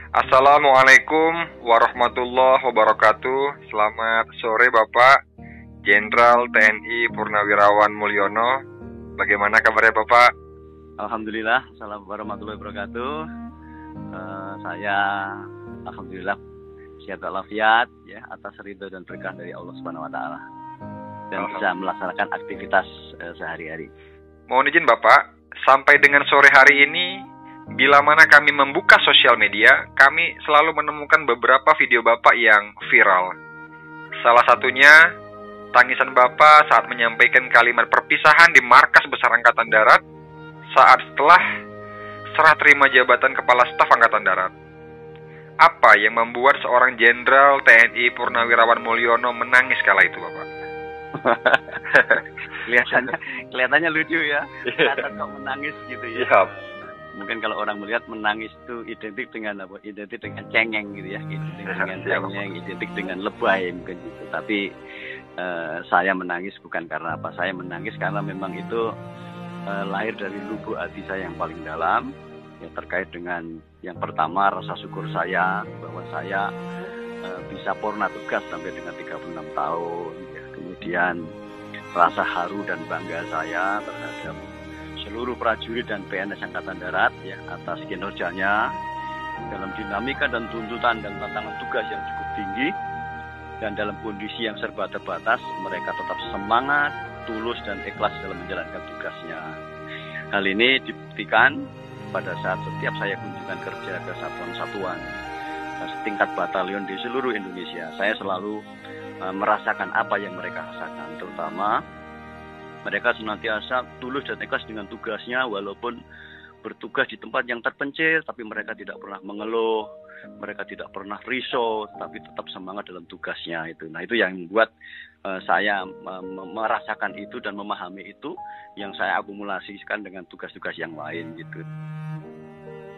Assalamualaikum warahmatullahi wabarakatuh. Selamat sore Bapak Jenderal TNI Purnawirawan Mulyono. Bagaimana kabarnya Bapak? Alhamdulillah, assalamualaikum warahmatullahi wabarakatuh. Saya alhamdulillah sehat walafiat ya, atas ridho dan berkah dari Allah Subhanahu wa taala. Dan bisa melaksanakan aktivitas sehari-hari. Mohon izin Bapak, sampai dengan sore hari ini, bila mana kami membuka sosial media, kami selalu menemukan beberapa video Bapak yang viral. Salah satunya, tangisan Bapak saat menyampaikan kalimat perpisahan di Markas Besar Angkatan Darat saat setelah serah terima jabatan Kepala Staf Angkatan Darat. Apa yang membuat seorang Jenderal TNI Purnawirawan Mulyono menangis kala itu Bapak? kelihatannya lucu ya. Kelihatan kok menangis gitu ya. Iya. Mungkin kalau orang melihat menangis itu identik dengan apa? Identik dengan cengeng gitu ya. Identik dengan cengeng, identik dengan lebay mungkin gitu. Tapi saya menangis bukan karena apa? Saya menangis karena memang itu lahir dari lubuk hati saya yang paling dalam, ya, terkait dengan yang pertama rasa syukur saya bahwa saya bisa purna tugas sampai dengan 36 tahun. Kemudian rasa haru dan bangga saya terhadap seluruh prajurit dan PNS Angkatan Darat ya, atas kinerjanya dalam dinamika dan tuntutan dan tantangan tugas yang cukup tinggi, dan dalam kondisi yang serba terbatas mereka tetap semangat, tulus dan ikhlas dalam menjalankan tugasnya. Hal ini dibuktikan pada saat setiap saya kunjungan kerja ke satuan-satuan setingkat batalion di seluruh Indonesia. Saya selalu merasakan apa yang mereka rasakan, terutama mereka senantiasa tulus dan ikhlas dengan tugasnya, walaupun bertugas di tempat yang terpencil, tapi mereka tidak pernah mengeluh, mereka tidak pernah risau, tapi tetap semangat dalam tugasnya itu. Nah, itu yang membuat saya merasakan itu dan memahami itu, yang saya akumulasikan dengan tugas-tugas yang lain gitu.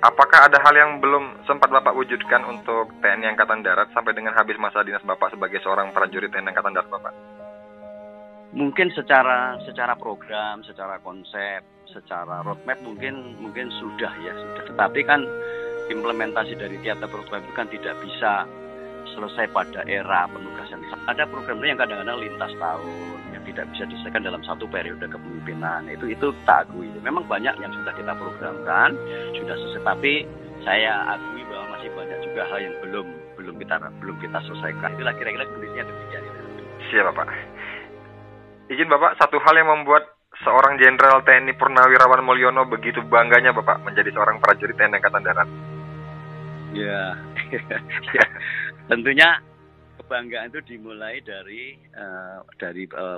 Apakah ada hal yang belum sempat Bapak wujudkan untuk TNI Angkatan Darat sampai dengan habis masa dinas Bapak sebagai seorang prajurit TNI Angkatan Darat Bapak? Mungkin secara program, secara konsep, secara roadmap mungkin sudah ya, sudah. Tetapi kan implementasi dari tiap program itu kan tidak bisa selesai pada era penugasan. Ada program yang kadang-kadang lintas tahun, yang tidak bisa diselesaikan dalam satu periode kepemimpinan. Itu tak akui. Memang banyak yang sudah kita programkan, sudah selesai. Tapi saya akui bahwa masih banyak juga hal yang belum kita selesaikan. Itulah kira-kira kondisinya demikian. Siap Bapak. Izin Bapak, satu hal yang membuat seorang Jenderal TNI Purnawirawan Mulyono begitu bangganya Bapak menjadi seorang prajurit TNI Angkatan Darat. Ya, tentunya kebanggaan itu dimulai dari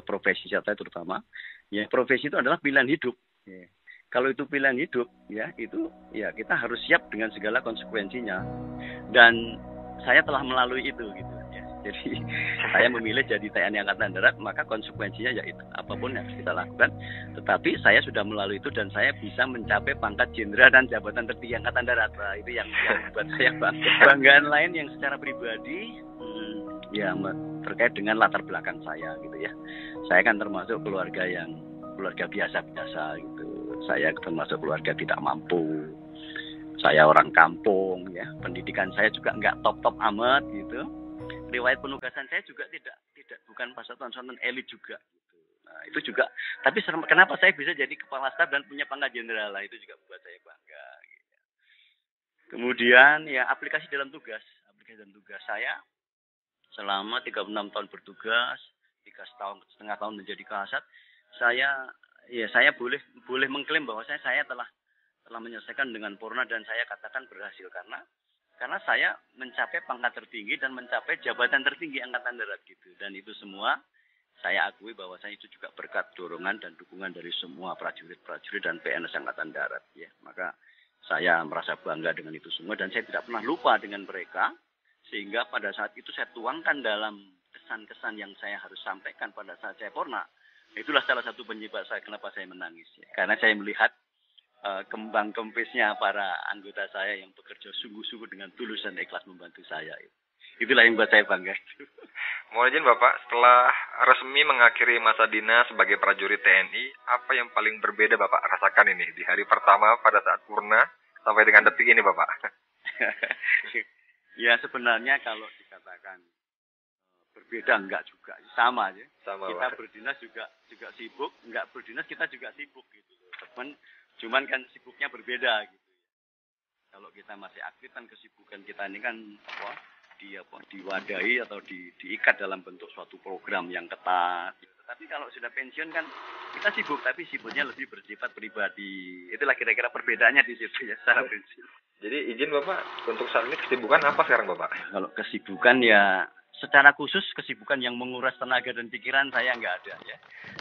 profesi saya terutama. Ya, profesi itu adalah pilihan hidup. Ya. Kalau itu pilihan hidup, ya itu ya kita harus siap dengan segala konsekuensinya. Dan saya telah melalui itu gitu. Jadi saya memilih jadi TNI Angkatan Darat, maka konsekuensinya yaitu apapun yang harus kita lakukan. Tetapi saya sudah melalui itu dan saya bisa mencapai pangkat jenderal dan jabatan tertinggi Angkatan Darat. Nah, itu yang membuat saya bangga. Kebanggaan lain yang secara pribadi ya terkait dengan latar belakang saya gitu ya. Saya kan termasuk keluarga biasa-biasa gitu. Saya termasuk keluarga tidak mampu. Saya orang kampung ya. Pendidikan saya juga nggak top-top amat gitu. Riwayat penugasan saya juga bukan pasatuan elit juga gitu. Nah, itu juga, tapi kenapa saya bisa jadi kepala staf dan punya pangkat jenderal, itu juga buat saya bangga gitu. Kemudian ya aplikasi dalam tugas saya selama 36 tahun bertugas, 3,5 tahun menjadi kasat, saya boleh mengklaim bahwa saya telah menyelesaikan dengan purna, dan saya katakan berhasil karena saya mencapai pangkat tertinggi dan mencapai jabatan tertinggi Angkatan Darat gitu. Dan itu semua saya akui bahwa saya itu juga berkat dorongan dan dukungan dari semua prajurit dan PNS Angkatan Darat ya. Maka saya merasa bangga dengan itu semua dan saya tidak pernah lupa dengan mereka, sehingga pada saat itu saya tuangkan dalam kesan-kesan yang saya harus sampaikan pada saat saya purna. Itulah salah satu penyebab saya kenapa saya menangis ya. Karena saya melihat kembang kempisnya para anggota saya yang bekerja sungguh-sungguh dengan tulus dan ikhlas membantu saya. Itulah yang buat saya bangga. Mohon izin Bapak, setelah resmi mengakhiri masa dinas sebagai prajurit TNI, apa yang paling berbeda Bapak rasakan ini di hari pertama pada saat purna sampai dengan detik ini Bapak? Ya sebenarnya kalau dikatakan berbeda enggak juga, sama aja. Sama, Kita Pak. berdinas juga sibuk, enggak berdinas kita juga sibuk gitu. Cuman kan sibuknya berbeda gitu. Kalau kita masih aktif kan kesibukan kita ini kan diwadahi atau diikat dalam bentuk suatu program yang ketat. Tapi kalau sudah pensiun kan kita sibuk, tapi sibuknya lebih bersifat pribadi. Itulah kira-kira perbedaannya di situ ya secara prinsip. Jadi izin Bapak, untuk saat ini kesibukan apa sekarang Bapak? Kalau kesibukan ya secara khusus kesibukan yang menguras tenaga dan pikiran saya nggak ada ya.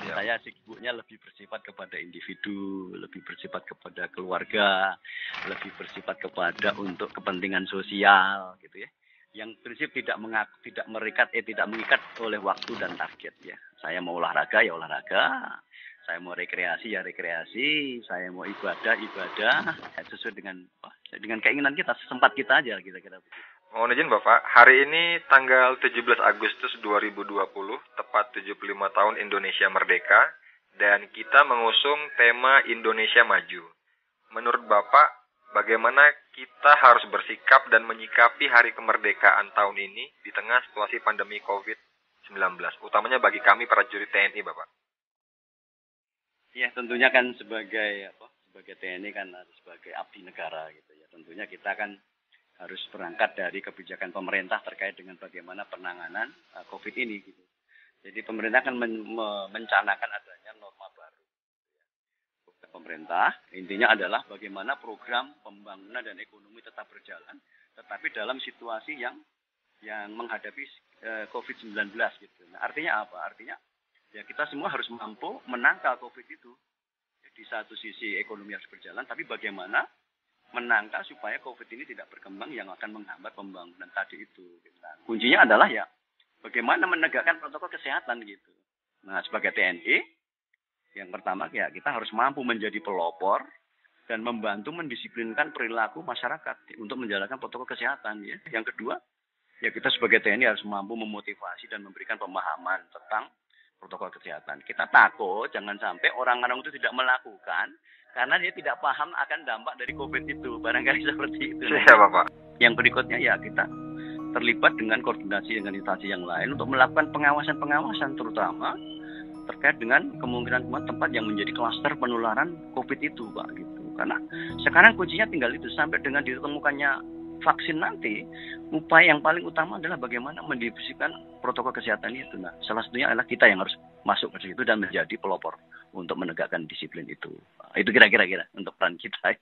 Ya. Saya sibuknya lebih bersifat kepada individu, lebih bersifat kepada keluarga, lebih bersifat kepada untuk kepentingan sosial gitu ya. Yang prinsip tidak mengikat oleh waktu dan target ya. Saya mau olahraga ya olahraga, saya mau rekreasi ya rekreasi, saya mau ibadah ya sesuai dengan keinginan kita, sesempat kita aja kira-kira begitu. Mohon izin Bapak, hari ini tanggal 17 Agustus 2020, tepat 75 tahun Indonesia Merdeka, dan kita mengusung tema Indonesia Maju. Menurut Bapak, bagaimana kita harus bersikap dan menyikapi hari kemerdekaan tahun ini di tengah situasi pandemi COVID-19, utamanya bagi kami prajurit TNI, Bapak? Ya, tentunya kan sebagai TNI kan sebagai abdi negara gitu ya. Tentunya kita kan harus berangkat dari kebijakan pemerintah terkait dengan bagaimana penanganan COVID ini gitu. Jadi pemerintah kan mencanangkan adanya norma baru. Pemerintah intinya adalah bagaimana program pembangunan dan ekonomi tetap berjalan, tetapi dalam situasi yang menghadapi COVID-19 gitu. Nah, artinya apa? Artinya ya kita semua harus mampu menangkal COVID itu. Di satu sisi ekonomi harus berjalan, tapi bagaimana menangkal supaya COVID ini tidak berkembang yang akan menghambat pembangunan tadi itu. Nah, kuncinya adalah ya bagaimana menegakkan protokol kesehatan gitu. Nah, sebagai TNI, yang pertama ya kita harus mampu menjadi pelopor dan membantu mendisiplinkan perilaku masyarakat untuk menjalankan protokol kesehatan ya. Yang kedua, ya kita sebagai TNI harus mampu memotivasi dan memberikan pemahaman tentang protokol kesehatan. Kita takut jangan sampai orang-orang itu tidak melakukan karena dia tidak paham akan dampak dari COVID itu. Barangkali seperti itu. Iya, Bapak. Yang berikutnya ya kita terlibat dengan koordinasi dengan instansi yang lain untuk melakukan pengawasan-pengawasan terutama terkait dengan kemungkinan tempat yang menjadi klaster penularan COVID itu, Pak, gitu. Karena sekarang kuncinya tinggal itu sampai dengan ditemukannya vaksin nanti, upaya yang paling utama adalah bagaimana mendistribusikan protokol kesehatan itu. Nah, salah satunya adalah kita yang harus masuk ke situ dan menjadi pelopor untuk menegakkan disiplin itu. Itu kira-kira untuk peran kita.